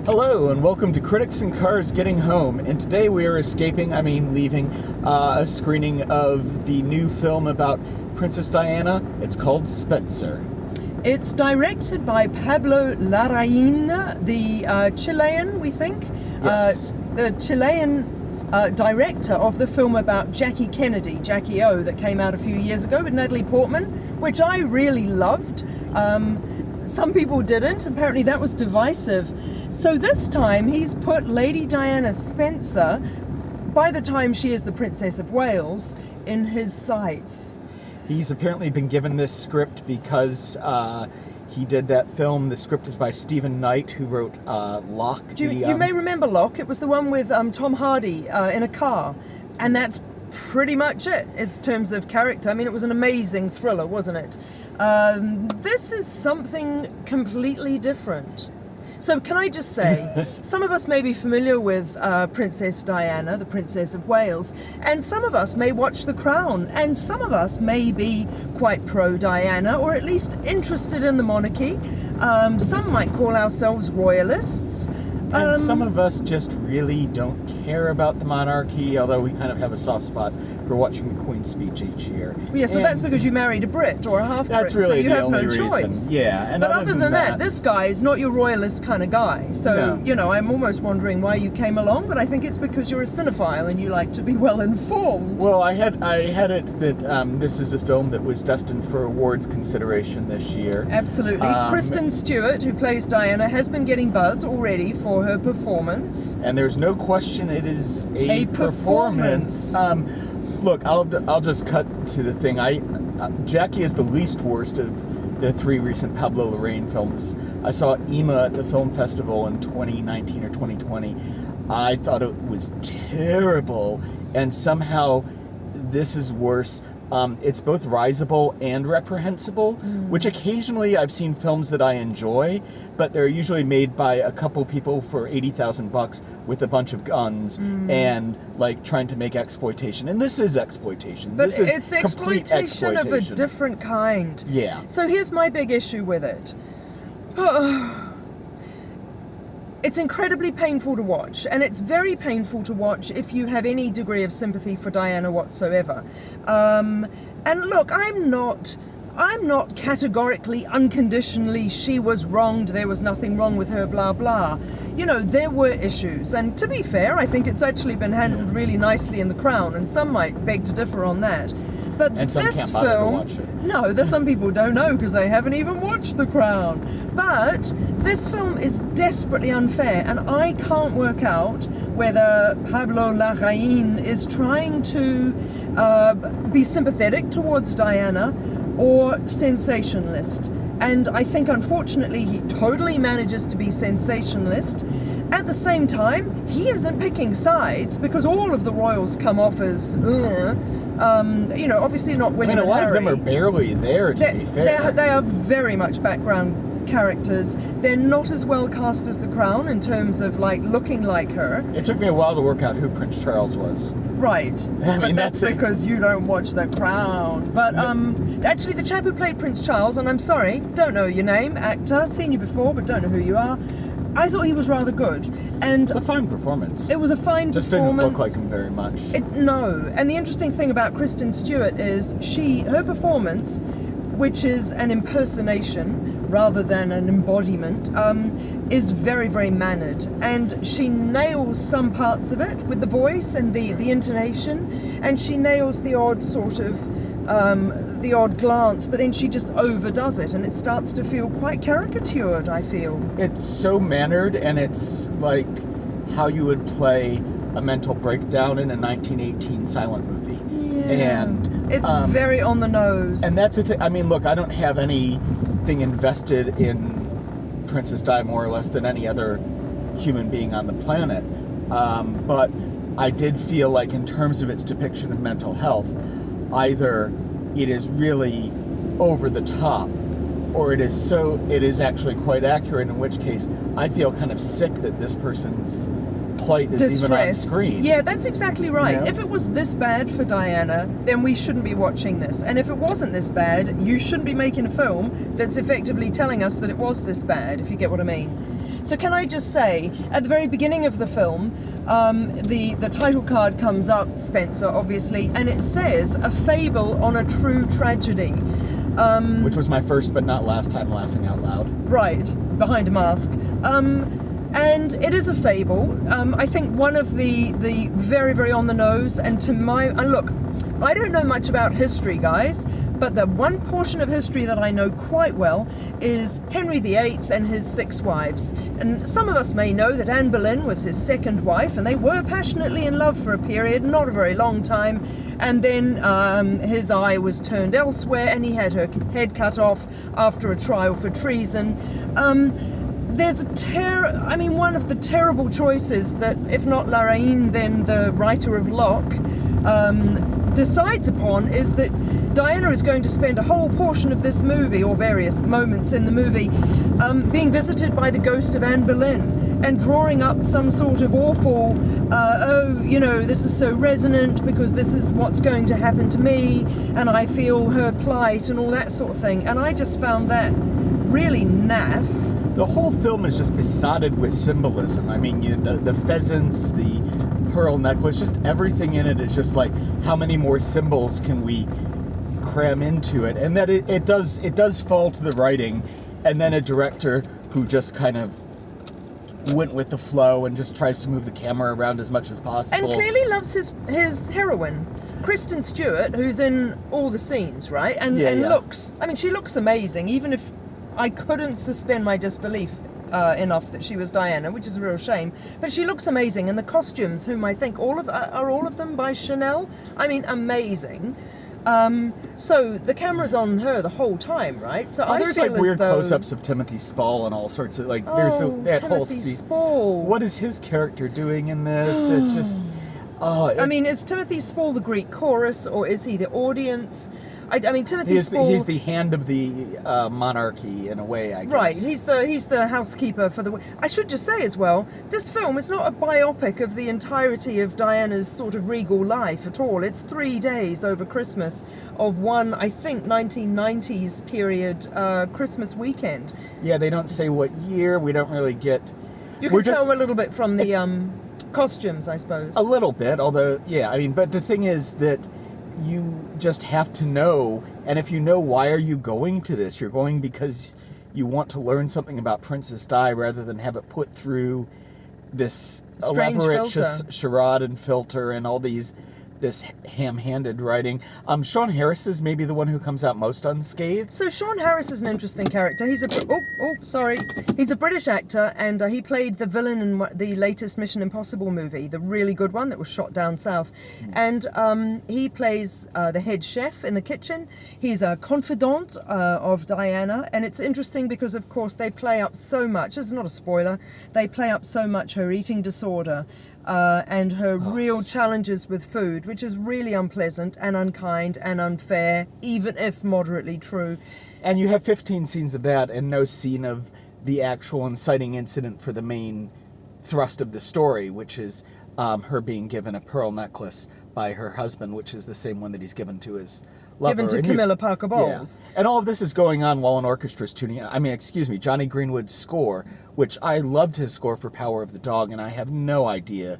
Hello and welcome to Critics and Cars Getting Home, and today we are leaving a screening of the new film about Princess Diana. It's called Spencer. It's directed by Pablo Larraín, the Chilean, we think. Yes. The Chilean director of the film about Jackie Kennedy, Jackie O, that came out a few years ago with Natalie Portman, which I really loved. Some people didn't. Apparently that was divisive. So this time he's put Lady Diana Spencer, by the time she is the Princess of Wales, in his sights. He's apparently been given this script because he did that film. The script is by Stephen Knight, who wrote Locke. You may remember Locke. It was the one with Tom Hardy in a car. And that's pretty much it in terms of character. I mean, it was an amazing thriller, wasn't it? This is something completely different. So can I just say, some of us may be familiar with Princess Diana, the Princess of Wales, and some of us may watch The Crown, and some of us may be quite pro-Diana, or at least interested in the monarchy. Some might call ourselves royalists. And some of us just really don't care about the monarchy, although we kind of have a soft spot for watching the Queen's speech each year. Yes, but that's because you married a Brit or a half-Brit, that's really so you the have only no reason. choice. Yeah, and but other than that, this guy is not your royalist kind of guy. So, No. I'm almost wondering why you came along, but I think it's because you're a cinephile and you like to be well-informed. Well, I had it that this is a film that was destined for awards consideration this year. Absolutely. Kristen Stewart, who plays Diana, has been getting buzz already for her performance. And there's no question it is A performance. Look, I'll just cut to the thing. Jackie is the least worst of the three recent Pablo Larraín films. I saw Ema at the film festival in 2019 or 2020. I thought it was terrible, and somehow this is worse. It's both risible and reprehensible, which occasionally I've seen films that I enjoy, but they're usually made by a couple people for $80,000 with a bunch of guns and trying to make exploitation. And this is exploitation. But this is it's complete exploitation of a different kind. Yeah. So here's my big issue with it. It's incredibly painful to watch, and it's very painful to watch if you have any degree of sympathy for Diana whatsoever. And look, I'm not categorically, unconditionally, she was wronged, there was nothing wrong with her, blah, blah. There were issues, and to be fair, I think it's actually been handled really nicely in The Crown, and some might beg to differ on that. But And some this can't bother to film, watch it. no, there's some people don't know because they haven't even watched The Crown. But this film is desperately unfair, and I can't work out whether Pablo Larraín is trying to be sympathetic towards Diana or sensationalist. And I think, unfortunately, he totally manages to be sensationalist. At the same time, he isn't picking sides because all of the royals come off as, obviously not William and a lot Harry. of them are barely there, to be fair. They are very much background characters. They're not as well cast as The Crown in terms of looking like her. It took me a while to work out who Prince Charles was. Right. But that's because you don't watch The Crown. But actually the chap who played Prince Charles, and I'm sorry, don't know your name, actor, seen you before, but don't know who you are. I thought he was rather good. And It's a fine performance. it was a fine Just performance. didn't look like him very much. No. And the interesting thing about Kristen Stewart is her performance, which is an impersonation rather than an embodiment, is very, very mannered. And she nails some parts of it with the voice and the intonation, and she nails the odd sort of, the odd glance, but then she just overdoes it, and it starts to feel quite caricatured, I feel. It's so mannered, and it's like how you would play a mental breakdown in a 1918 silent movie. Yeah. And it's very on the nose. And that's the thing. I mean, look, I don't have anything invested in Princess Di more or less than any other human being on the planet. But I did feel like in terms of its depiction of mental health, either it is really over the top or it is actually quite accurate, in which case I feel kind of sick that this person's plight is even on screen. Yeah, that's exactly right. You know? If it was this bad for Diana, then we shouldn't be watching this. And if it wasn't this bad, you shouldn't be making a film that's effectively telling us that it was this bad, if you get what I mean. So can I just say, at the very beginning of the film, the title card comes up, Spencer, obviously, and it says, "A fable on a true tragedy." Which was my first but not last time laughing out loud. Right, behind a mask. And it is a fable. I think one of the very, very on the nose, and to my... And look, I don't know much about history, guys, but the one portion of history that I know quite well is Henry VIII and his 6 wives. And some of us may know that Anne Boleyn was his second wife, and they were passionately in love for a period, not a very long time. And then his eye was turned elsewhere, and he had her head cut off after a trial for treason. There's one of the terrible choices that, if not Lorraine, then the writer of Locke decides upon is that Diana is going to spend a whole portion of this movie, or various moments in the movie, being visited by the ghost of Anne Boleyn and drawing up some sort of awful, this is so resonant because this is what's going to happen to me and I feel her plight and all that sort of thing. And I just found that really naff. The whole film is just besotted with symbolism. I mean, the pheasants, the pearl necklace, just everything in it is just like, how many more symbols can we cram into it? And that it does fall to the writing, and then a director who just kind of went with the flow and just tries to move the camera around as much as possible. And clearly loves his heroine, Kristen Stewart, who's in all the scenes, right? And looks, I mean, she looks amazing, even if I couldn't suspend my disbelief enough that she was Diana, which is a real shame. But she looks amazing, and the costumes, whom I think all of them by Chanel. I mean, amazing. So the camera's on her the whole time, right? So there's like weird close-ups of Timothy Spall and all sorts of like. There's that whole scene. Spall. What is his character doing in this? It just. I mean, is Timothy Spall the Greek chorus, or is he the audience? I mean, Timothy Spall... He's the hand of the monarchy, in a way, I guess. Right, he's the housekeeper for the... I should just say as well, this film is not a biopic of the entirety of Diana's sort of regal life at all. It's 3 days over Christmas of one, I think, 1990s period Christmas weekend. Yeah, they don't say what year, we don't really get... You can tell a little bit from the costumes, I suppose. A little bit, although, yeah, I mean, but the thing is that you just have to know, and if you know, why are you going to this? You're going because you want to learn something about Princess Di rather than have it put through this strange elaborate filter. charade and filter and all this ham-handed writing. Sean Harris is maybe the one who comes out most unscathed. So Sean Harris is an interesting character. He's a British actor, and he played the villain in the latest Mission Impossible movie, the really good one that was shot down south. And he plays the head chef in the kitchen. He's a confidant of Diana, and it's interesting because, of course, they play up so much. This is not a spoiler. They play up so much her eating disorder. And her real challenges with food, which is really unpleasant and unkind and unfair, even if moderately true. And you have 15 scenes of that and no scene of the actual inciting incident for the main thrust of the story, which is her being given a pearl necklace by her husband, which is the same one that he's given to his lover. Given to Camilla Parker Bowles. Yeah. And all of this is going on while an orchestra is tuning. Johnny Greenwood's score, which I loved his score for Power of the Dog, and I have no idea.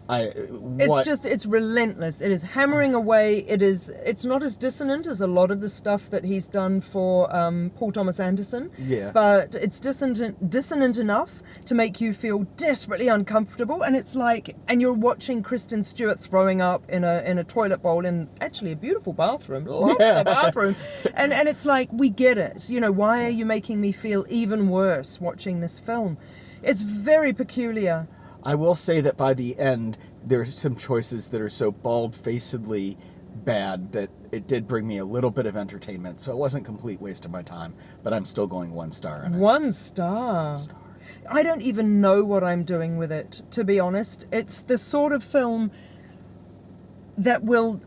It's relentless. It is hammering away. It's not as dissonant as a lot of the stuff that he's done for Paul Thomas Anderson. Yeah. But it's dissonant enough to make you feel desperately uncomfortable. And it's like, and you're watching Kristen Stewart throwing up in a toilet bowl in actually a beautiful bathroom. Love the bathroom. And it's like, we get it. You know, why are you making me feel even worse watching this film? It's very peculiar. I will say that by the end, there are some choices that are so bald-facedly bad that it did bring me a little bit of entertainment. So it wasn't a complete waste of my time, but I'm still going 1 star on it. 1 star? I don't even know what I'm doing with it, to be honest. It's the sort of film that will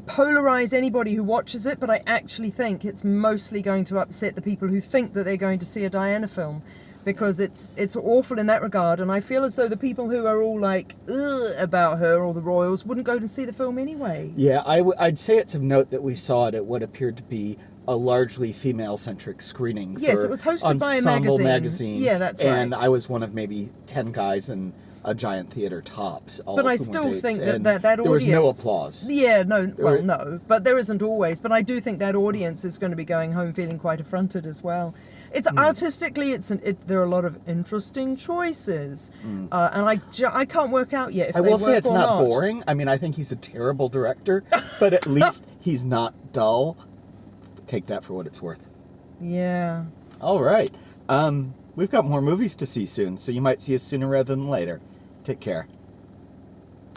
polarize anybody who watches it, but I actually think it's mostly going to upset the people who think that they're going to see a Diana film. Because it's awful in that regard, and I feel as though the people who are all like, ugh, about her or the royals wouldn't go to see the film anyway. Yeah, I'd say it's of note that we saw it at what appeared to be a largely female-centric screening. Yes, for it was hosted by a Ensemble magazine. Yeah, that's right. And I was one of maybe 10 guys in a giant theater tops. All But of I whom were still dates, think and that there was no audience... applause. Yeah, no, were- no, but there isn't always. But I do think that audience is going to be going home feeling quite affronted as well. It's artistically, there are a lot of interesting choices, and I can't work out yet if I they will say work it's or not boring. I mean, I think he's a terrible director, but at least he's not dull. Take that for what it's worth. Yeah. All right. We've got more movies to see soon, so you might see us sooner rather than later. Take care.